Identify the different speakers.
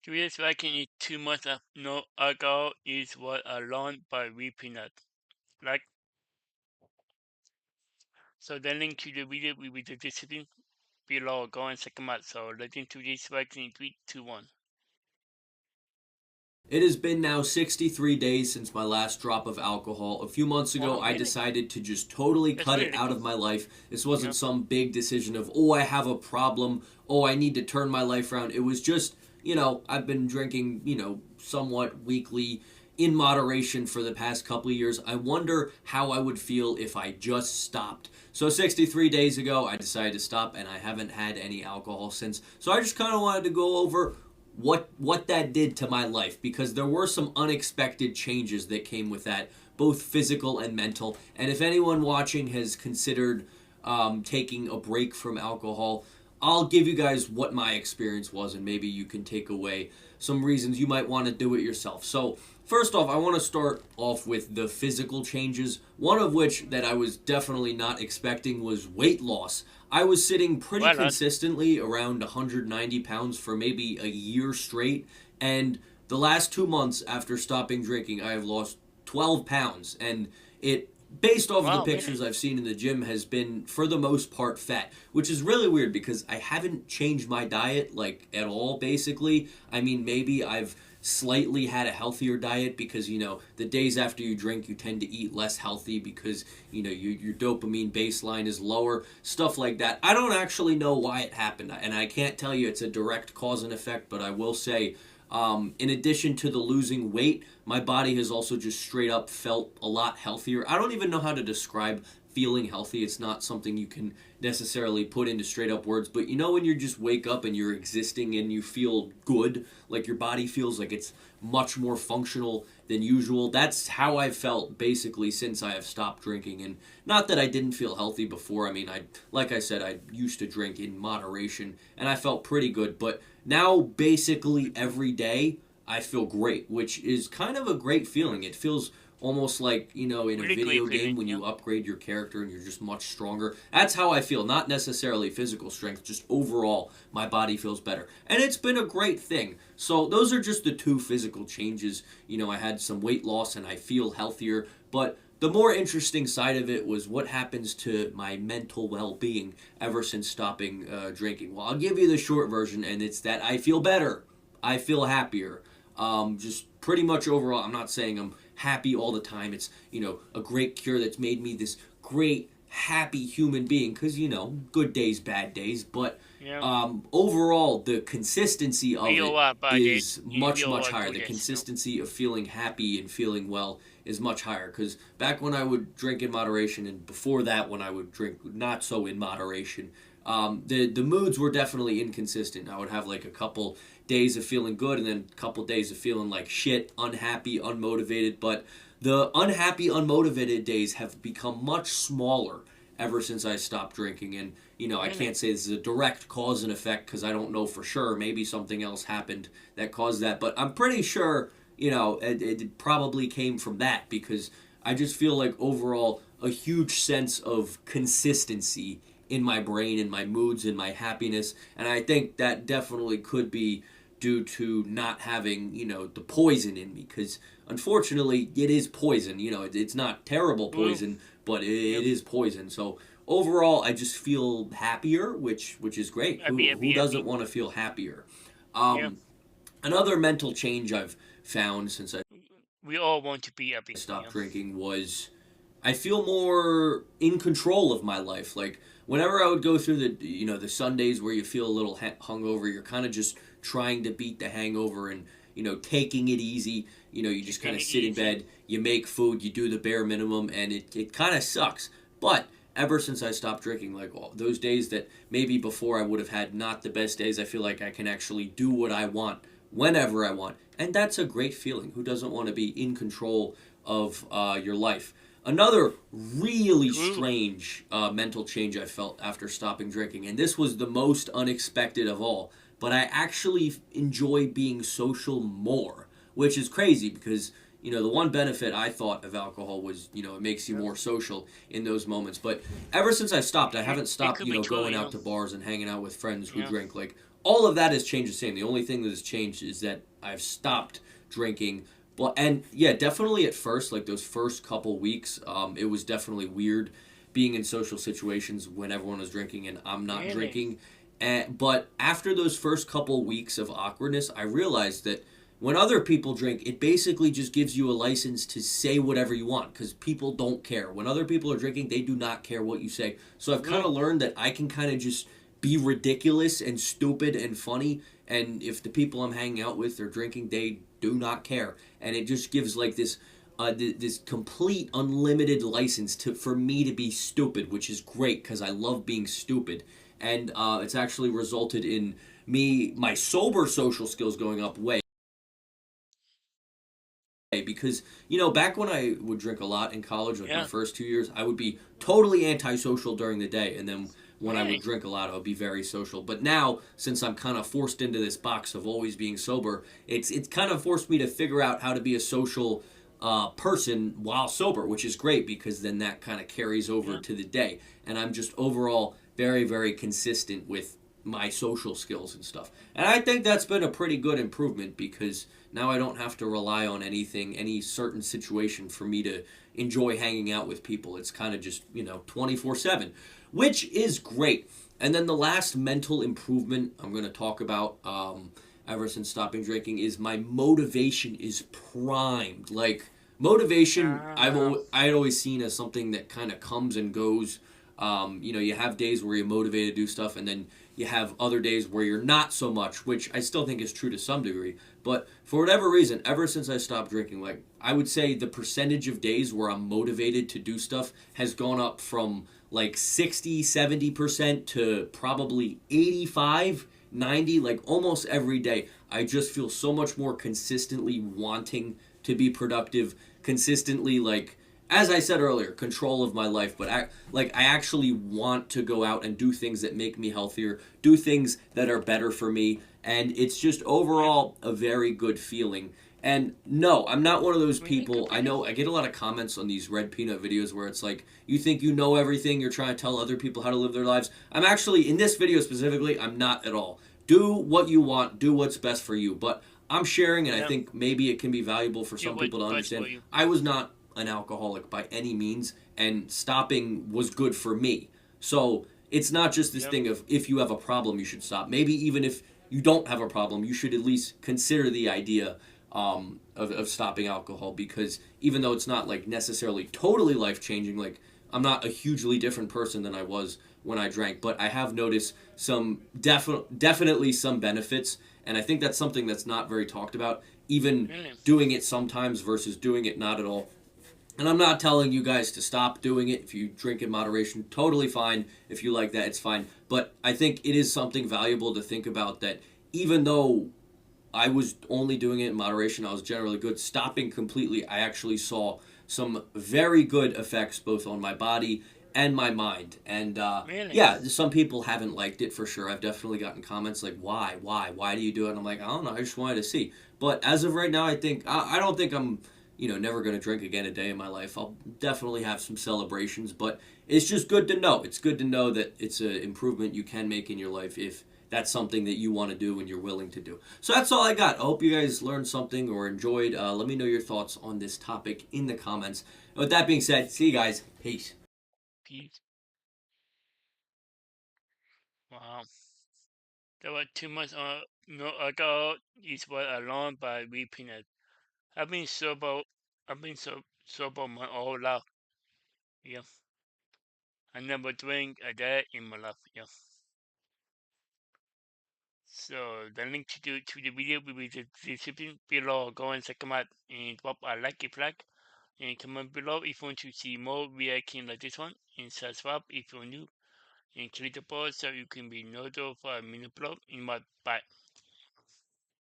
Speaker 1: The reason why I can eat 2 months of no alcohol is what I learned by reaping it. Like, so the link to the video will be the description below. Go and check them out. So let's into this right in 3, 2, 1.
Speaker 2: It has been now 63 days since my last drop of alcohol. A few months ago,
Speaker 1: Oh,
Speaker 2: I
Speaker 1: really?
Speaker 2: decided to just totally
Speaker 1: That's
Speaker 2: cut it
Speaker 1: really
Speaker 2: out
Speaker 1: good.
Speaker 2: of my life. This
Speaker 1: Yeah.
Speaker 2: wasn't some big decision of, oh, I have a problem. Oh, I need to turn my life around. It was just, I've been drinking, somewhat weekly in moderation for the past couple of years. I wonder how I would feel if I just stopped. So 63 days ago, I decided to stop, and I haven't had any alcohol since. So I just kind of wanted to go over what that did to my life, because there were some unexpected changes that came with that, both physical and mental. And if anyone watching has considered taking a break from alcohol, I'll give you guys what my experience was, and maybe you can take away some reasons you might want to do it yourself. So first off, I want to start off with the physical changes, one of which that I was definitely not expecting was weight loss. I was sitting pretty
Speaker 1: Well done.
Speaker 2: consistently around 190 pounds for maybe a year straight, and the last 2 months after stopping drinking, I have lost 12 pounds, and it, based off of the
Speaker 1: Wow, really?
Speaker 2: pictures I've seen in the gym, has been for the most part fat, which is really weird because I haven't changed my diet like at all basically. I mean, maybe I've slightly had a healthier diet because the days after you drink you tend to eat less healthy because your dopamine baseline is lower, stuff like that. I don't actually know why it happened, and I can't tell you it's a direct cause and effect, but I will say, in addition to the losing weight, my body has also just straight up felt a lot healthier. I don't even know how to describe feeling healthy. It's not something you can necessarily put into straight up words, but when you just wake up and you're existing and you feel good, like your body feels like it's much more functional than usual. That's how I've felt basically since I have stopped drinking. And not that I didn't feel healthy before. I mean, like I said, I used to drink in moderation and I felt pretty good, but now basically every day I feel great, which is kind of a great feeling. It feels almost like, in a
Speaker 1: Really great
Speaker 2: video
Speaker 1: feeling,
Speaker 2: game when
Speaker 1: yeah.
Speaker 2: you upgrade your character and you're just much stronger. That's how I feel. Not necessarily physical strength, just overall, my body feels better. And it's been a great thing. So, those are just the two physical changes. I had some weight loss and I feel healthier. But the more interesting side of it was what happens to my mental well being ever since stopping drinking. Well, I'll give you the short version, and it's that I feel better. I feel happier. Just pretty much overall, I'm not saying I'm happy all the time. It's, a great cure that's made me this great, happy human being. Because, good days, bad days. But
Speaker 1: Yeah.
Speaker 2: overall, the consistency of
Speaker 1: Feel
Speaker 2: it
Speaker 1: what about it?
Speaker 2: is
Speaker 1: You
Speaker 2: much,
Speaker 1: feel
Speaker 2: much
Speaker 1: what
Speaker 2: higher. The
Speaker 1: goodness.
Speaker 2: consistency of feeling happy and feeling well is much higher. Because back when I would drink in moderation, and before that, when I would drink not so in moderation, the moods were definitely inconsistent. I would have like a couple days of feeling good and then a couple days of feeling like shit, unhappy, unmotivated. But the unhappy, unmotivated days have become much smaller ever since I stopped drinking. And, I
Speaker 1: Really?
Speaker 2: can't say this is a direct cause and effect because I don't know for sure. Maybe something else happened that caused that. But I'm pretty sure, it probably came from that because I just feel like overall a huge sense of consistency in my brain, in my moods, in my happiness. And I think that definitely could be due to not having, the poison in me. Because unfortunately, it is poison. It's not terrible
Speaker 1: Ooh.
Speaker 2: poison, but
Speaker 1: Yeah.
Speaker 2: it is poison. So overall, I just feel happier, which is great.
Speaker 1: Happy,
Speaker 2: Who
Speaker 1: happy,
Speaker 2: doesn't
Speaker 1: happy.
Speaker 2: want to feel happier?
Speaker 1: Yeah.
Speaker 2: Um, Another mental change I've found since I
Speaker 1: We all want to be happy.
Speaker 2: stopped
Speaker 1: Yeah.
Speaker 2: drinking was I feel more in control of my life. Like whenever I would go through the Sundays where you feel a little hungover, you're kind of just trying to beat the hangover and taking it easy. You just kind
Speaker 1: Taking
Speaker 2: of
Speaker 1: it
Speaker 2: sit in
Speaker 1: easy.
Speaker 2: bed, you make food, you do the bare minimum, and it kind of sucks. But ever since I stopped drinking, like all those days that maybe before I would have had not the best days, I feel like I can actually do what I want whenever I want, and that's a great feeling. Who doesn't want to be in control of your life? Another really
Speaker 1: True.
Speaker 2: strange mental change I felt after stopping drinking, and this was the most unexpected of all, but I actually enjoy being social more, which is crazy because the one benefit I thought of alcohol was it makes you
Speaker 1: Yeah.
Speaker 2: more social in those moments. But ever since I stopped, I haven't
Speaker 1: It
Speaker 2: stopped
Speaker 1: could be true,
Speaker 2: going out to bars and hanging out with friends who
Speaker 1: Yeah.
Speaker 2: drink. Like all of that has changed the same. The only thing that has changed is that I've stopped drinking. But and yeah, definitely at first, like those first couple weeks, it was definitely weird being in social situations when everyone was drinking and I'm not
Speaker 1: Really?
Speaker 2: drinking. But after those first couple weeks of awkwardness, I realized that when other people drink, it basically just gives you a license to say whatever you want because people don't care. When other people are drinking, they do not care what you say. So I've kind
Speaker 1: No.
Speaker 2: of learned that I can kind of just be ridiculous and stupid and funny. And if the people I'm hanging out with are drinking, they do not care. And it just gives like this complete unlimited license to for me to be stupid, which is great because I love being stupid. And it's actually resulted in my sober social skills going up way because back when I would drink a lot in college, like my
Speaker 1: Yeah.
Speaker 2: first 2 years, I would be totally antisocial during the day, and then when I would
Speaker 1: Really?
Speaker 2: drink a lot, I would be very social. But now, since I'm kind of forced into this box of always being sober, it's kind of forced me to figure out how to be a social person while sober, which is great because then that kind of carries over
Speaker 1: Yeah.
Speaker 2: to the day, and I'm just overall very very consistent with my social skills and stuff. And I think that's been a pretty good improvement because now I don't have to rely on anything, any certain situation for me to enjoy hanging out with people. It's kind of just, 24/7, which is great. And then the last mental improvement I'm going to talk about ever since stopping drinking is my motivation is primed. Like, motivation,
Speaker 1: Ah.
Speaker 2: I'd always seen as something that kind of comes and goes. You have days where you're motivated to do stuff, and then you have other days where you're not so much, which I still think is true to some degree. But for whatever reason, ever since I stopped drinking, like I would say the percentage of days where I'm motivated to do stuff has gone up from like 60, 70% to probably 85, 90, like almost every day. I just feel so much more consistently wanting to be productive, consistently like as I said earlier, control of my life, but I actually want to go out and do things that make me healthier, do things that are better for me, and it's just
Speaker 1: Yeah.
Speaker 2: overall a very good feeling. And no, I'm not one of those
Speaker 1: Really? Good
Speaker 2: people.
Speaker 1: for
Speaker 2: I
Speaker 1: you.
Speaker 2: know I get a lot of comments on these red peanut videos where it's like you think you know everything, you're trying to tell other people how to live their lives. I'm actually in this video specifically, I'm not at all. Do what you want, do what's best for you, but I'm sharing and I
Speaker 1: Yeah.
Speaker 2: think maybe it can be valuable for
Speaker 1: Do
Speaker 2: some
Speaker 1: what's
Speaker 2: people to
Speaker 1: best
Speaker 2: understand.
Speaker 1: for you.
Speaker 2: I was not an alcoholic by any means, and stopping was good for me. So it's not just this
Speaker 1: Yep.
Speaker 2: thing of if you have a problem, you should stop. Maybe even if you don't have a problem, you should at least consider the idea of stopping alcohol because even though it's not like necessarily totally life changing, like I'm not a hugely different person than I was when I drank, but I have noticed some definitely some benefits, and I think that's something that's not very talked about. Even
Speaker 1: Really?
Speaker 2: doing it sometimes versus doing it not at all. And I'm not telling you guys to stop doing it. If you drink in moderation, totally fine. If you like that, it's fine. But I think it is something valuable to think about that even though I was only doing it in moderation, I was generally good. Stopping completely, I actually saw some very good effects both on my body and my mind. And
Speaker 1: Really?
Speaker 2: yeah, some people haven't liked it for sure. I've definitely gotten comments like, why do you do it? And I'm like, I don't know. I just wanted to see. But as of right now, I don't think I'm never going to drink again a day in my life. I'll definitely have some celebrations, but it's just good to know. It's good to know that it's an improvement you can make in your life if that's something that you want to do and you're willing to do. So that's all I got. I hope you guys learned something or enjoyed. Let me know your thoughts on this topic in the comments. With that being said, see you guys. Peace.
Speaker 1: Peace. Wow. There were 2 months no ago. This was alone by weeping it. I've been sober. I've been sober my whole life. Yeah. I never drink a day in my life. Yeah. So the link to the video will be the description below. Go and check them out and drop a like if like and comment below if you want to see more reaction like this one and subscribe if you're new and click the bell so you can be notified for a minute upload in my bye.